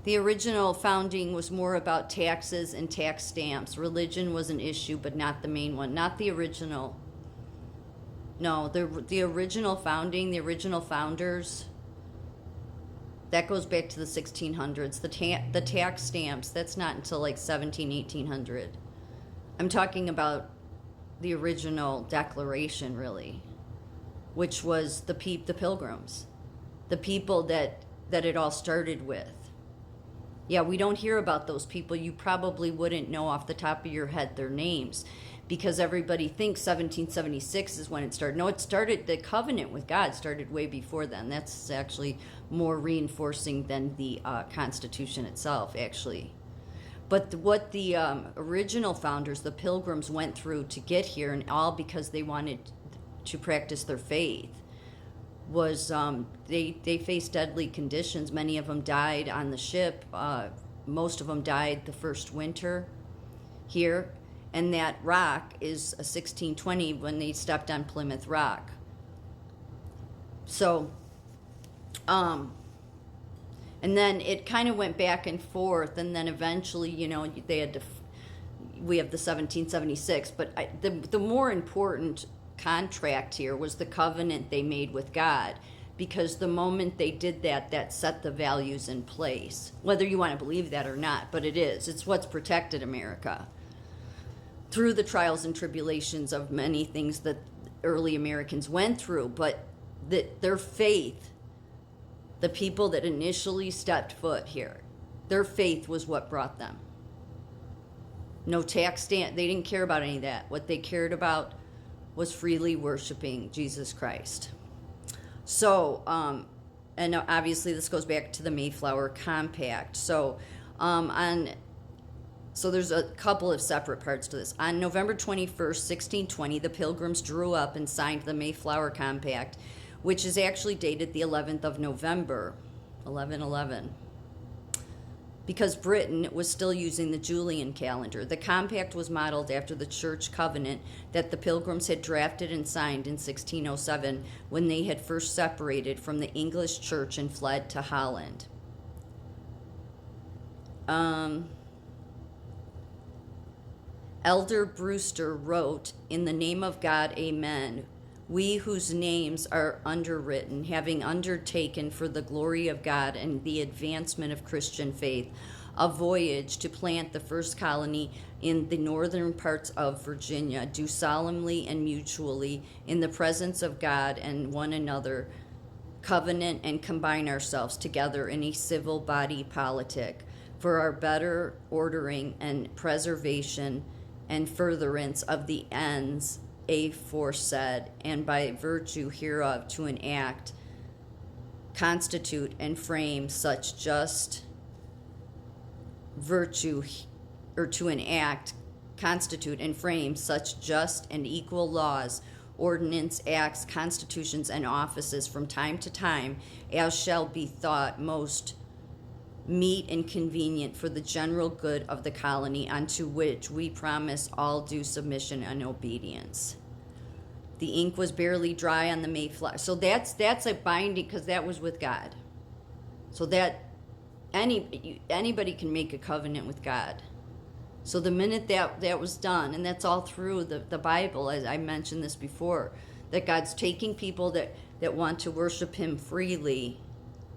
The original founding was more about taxes and tax stamps. Religion was an issue, but not the main one. Not the original. No, the original founding, the original founders, that goes back to the 1600s. The tax stamps, that's not until like 17, 1800. I'm talking about the original declaration, really, which was the Pilgrims, the people that it all started with. Yeah, we don't hear about those people. You probably wouldn't know off the top of your head their names because everybody thinks 1776 is when it started. No, it started, the covenant with God started way before then. That's actually more reinforcing than the Constitution itself, actually. But what the original founders, the Pilgrims, went through to get here, and all because they wanted to practice their faith, was they faced deadly conditions. Many of them died on the ship. Most of them died the first winter here. And that rock is a 1620 when they stepped on Plymouth Rock. So, and then it kind of went back and forth, and then eventually, they had to. We have the 1776, but the more important contract here was the covenant they made with God, because the moment they did that, that set the values in place. Whether you want to believe that or not, but it's what's protected America through the trials and tribulations of many things that early Americans went through. But their faith, the people that initially stepped foot here, their faith was what brought them. No tax stand. They didn't care about any of that. What they cared about was freely worshiping Jesus Christ. So, and obviously this goes back to the Mayflower Compact. So, so there's a couple of separate parts to this. On November 21st, 1620, the Pilgrims drew up and signed the Mayflower Compact, which is actually dated the 11th of November, 1111. Because Britain was still using the Julian calendar. The compact was modeled after the church covenant that the Pilgrims had drafted and signed in 1607 when they had first separated from the English church and fled to Holland. Elder Brewster wrote, "In the name of God, amen. We whose names are underwritten, having undertaken for the glory of God and the advancement of Christian faith, a voyage to plant the first colony in the northern parts of Virginia, do solemnly and mutually, in the presence of God and one another, covenant and combine ourselves together in a civil body politic for our better ordering and preservation and furtherance of the ends aforesaid, and by virtue hereof to enact, constitute, and frame such just virtue, or to enact, constitute, and frame such just and equal laws, ordinance, acts, constitutions, and offices from time to time as shall be thought most meet and convenient for the general good of the colony, unto which we promise all due submission and obedience." The ink was barely dry on the Mayflower. So that's a binding, because that was with God. So that anybody can make a covenant with God. So the minute that was done, and that's all through the Bible, as I mentioned this before, that God's taking people that want to worship Him freely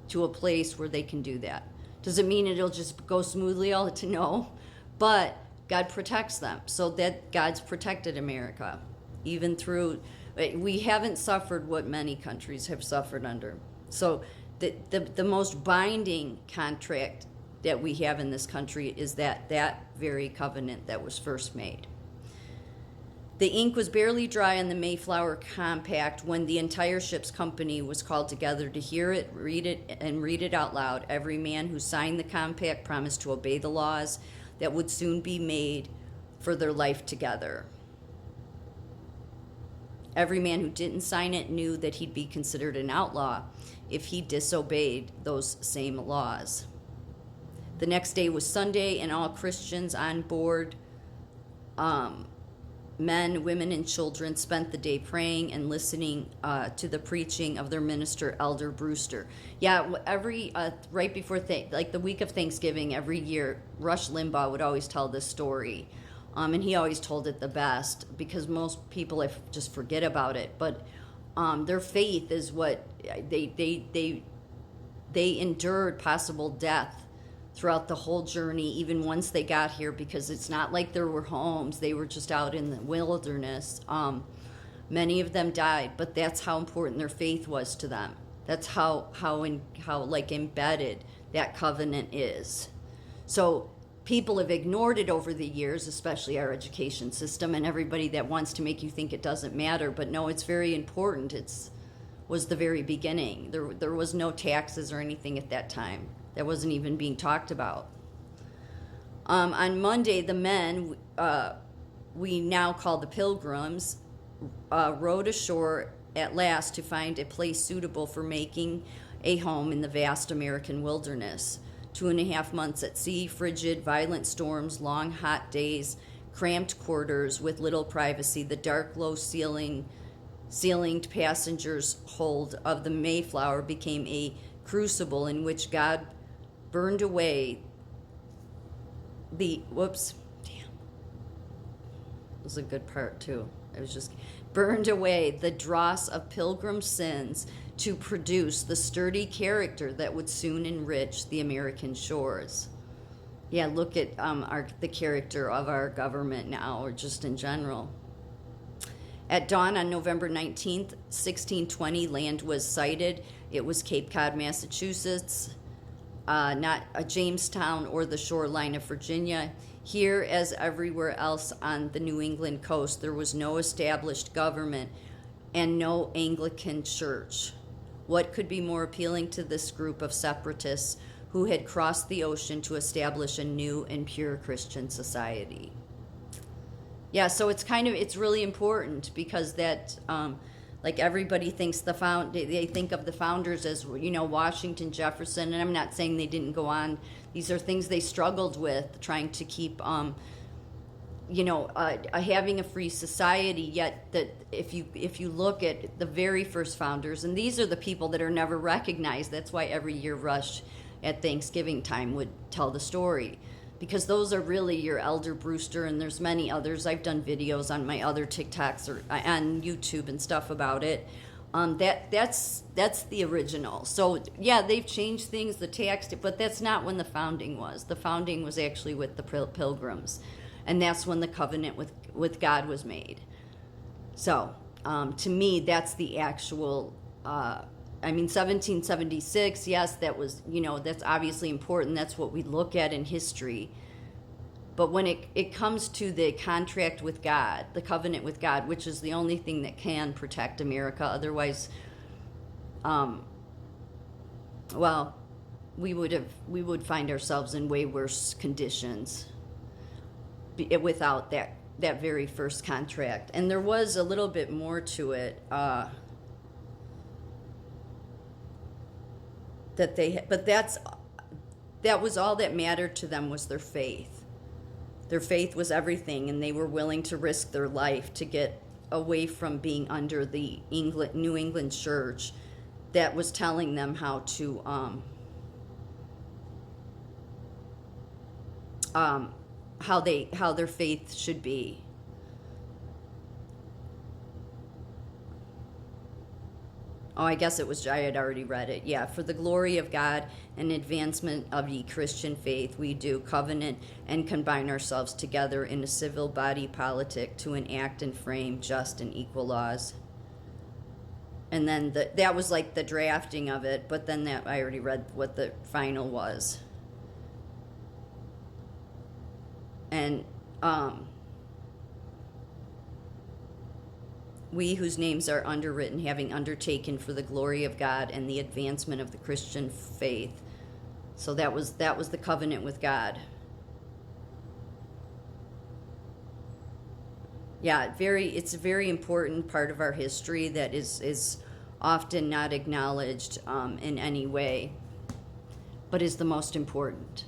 to a place where they can do that. Does it mean it'll just go smoothly all to no? But God protects them. So that God's protected America. Even through, we haven't suffered what many countries have suffered under. So the most binding contract that we have in this country is that very covenant that was first made. The ink was barely dry on the Mayflower Compact when the entire ship's company was called together to hear it, read it out loud. Every man who signed the compact promised to obey the laws that would soon be made for their life together. Every man who didn't sign it knew that he'd be considered an outlaw if he disobeyed those same laws. The next day was Sunday, and all Christians on board men, women, and children spent the day praying and listening to the preaching of their minister, Elder Brewster. Yeah, every right before like the week of Thanksgiving every year, Rush Limbaugh would always tell this story, and he always told it the best because most people just forget about it. But their faith is what they endured possible death throughout the whole journey, even once they got here, because it's not like there were homes. They were just out in the wilderness. Many of them died, but that's how important their faith was to them. That's how like embedded that covenant is. So people have ignored it over the years, especially our education system and everybody that wants to make you think it doesn't matter. But no, it's very important. Was the very beginning. There was no taxes or anything at that time. That wasn't even being talked about. On Monday, the men, we now call the Pilgrims, rowed ashore at last to find a place suitable for making a home in the vast American wilderness. 2.5 months at sea, frigid, violent storms, long, hot days, cramped quarters with little privacy, the dark, low-ceilinged passengers' hold of the Mayflower became a crucible in which God burned away it was a good part too. It was just burned away the dross of pilgrim sins to produce the sturdy character that would soon enrich the American shores. Yeah, look at the character of our government now, or just in general. At dawn on November 19th, 1620, land was sighted. It was Cape Cod, Massachusetts, not Jamestown or the shoreline of Virginia. Here, as everywhere else on the New England coast, there was no established government and no Anglican church. What could be more appealing to this group of separatists who had crossed the ocean to establish a new and pure Christian society? Yeah, so it's really important because that, like everybody thinks they think of the founders as, Washington, Jefferson, and I'm not saying they didn't go on. These are things they struggled with, trying to keep, having a free society. Yet that if you look at the very first founders, and these are the people that are never recognized. That's why every year Rush at Thanksgiving time would tell the story, because those are really your Elder Brewster, and there's many others. I've done videos on my other TikToks or on YouTube and stuff about it. That's the original. So yeah, they've changed things, the text, but that's not when the founding was. The founding was actually with the Pilgrims, and that's when the covenant with God was made. So to me, that's the actual. 1776, yes, that was, that's obviously important. That's what we look at in history. But when it comes to the contract with God, the covenant with God, which is the only thing that can protect America, otherwise, we would find ourselves in way worse conditions without that very first contract. And there was a little bit more to it. That was all that mattered to them, was their faith. Their faith was everything, and they were willing to risk their life to get away from being under the New England church that was telling them how to how their faith should be. Oh, I guess I had already read it. Yeah, for the glory of God and advancement of ye Christian faith, we do covenant and combine ourselves together in a civil body politic to enact and frame just and equal laws. And then that was like the drafting of it, but then I already read what the final was. And we whose names are underwritten, having undertaken for the glory of God and the advancement of the Christian faith. So that was the covenant with God. Yeah, it's a very important part of our history that is often not acknowledged in any way, but is the most important.